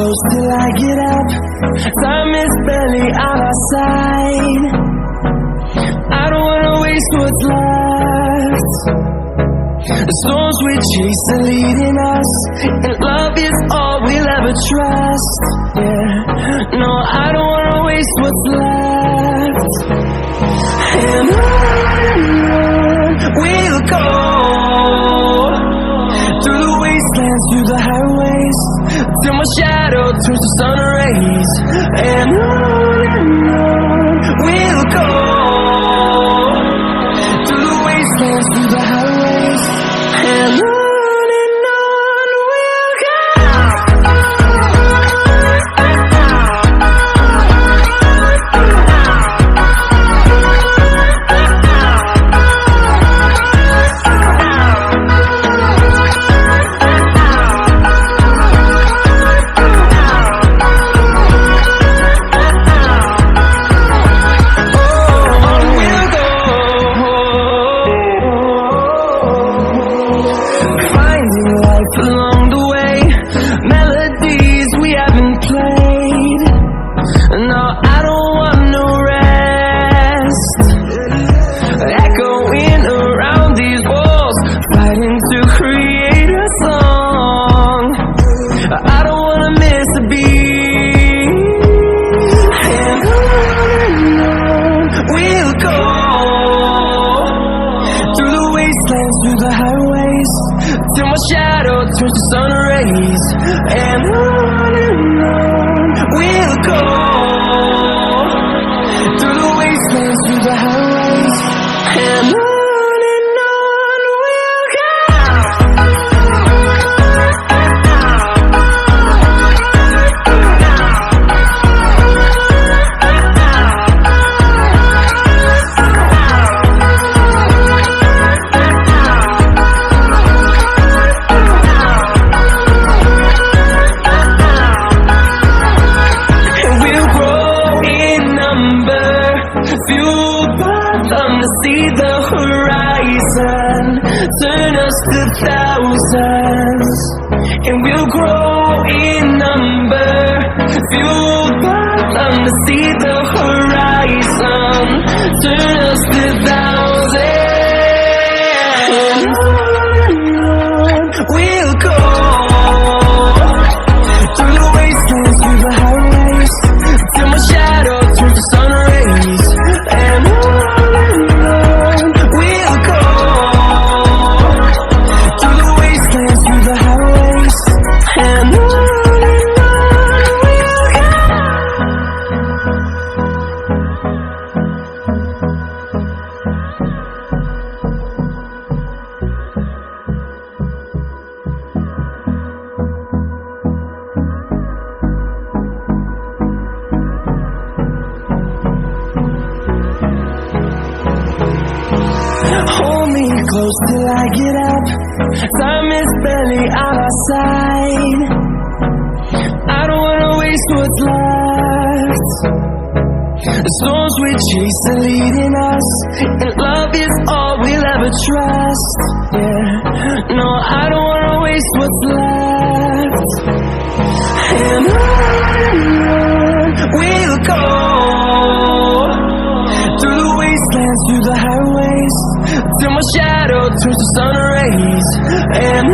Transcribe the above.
close till I get up. Time is barely on our side. I don't wanna waste what's left. The storms we chase are leading us, and love is all we'll ever trust. Yeah, no, I don't wanna waste what's left. And on we'll go, through the wastelands, through the highways, till my shadow turns to sun rays. And on we'll go, through the wastelands, through the highways, and on we'll go. Along the way, melodies we haven't played. No, I don't want no rest. Echoing around these walls, fighting to create a song. I don't wanna miss a beat. And on we'll go, through the wastelands, through the highways, till my shadow turns to sun rays. And on we'll go, through the wastelands, through the highways, and on we'll go. Fueled by them to see the horizon, turn us to thousands, and we'll grow in number. Fueled by them to see the horizon, turn us to thousands, and on we'll go, through the wastelands, through the highways, till my shadow turns to sun rays. And on we'll go, through the wastelands, through the highways, and on we'll go. Hold me close till I get up. Time is barely on our side. I don't wanna waste what's left. The storms we chase are leading us, and love is all we'll ever trust. Yeah, no, I don't wanna waste what's left. And on we'll go, through the wastelands, through the highways, till my shadow turns to sun rays. And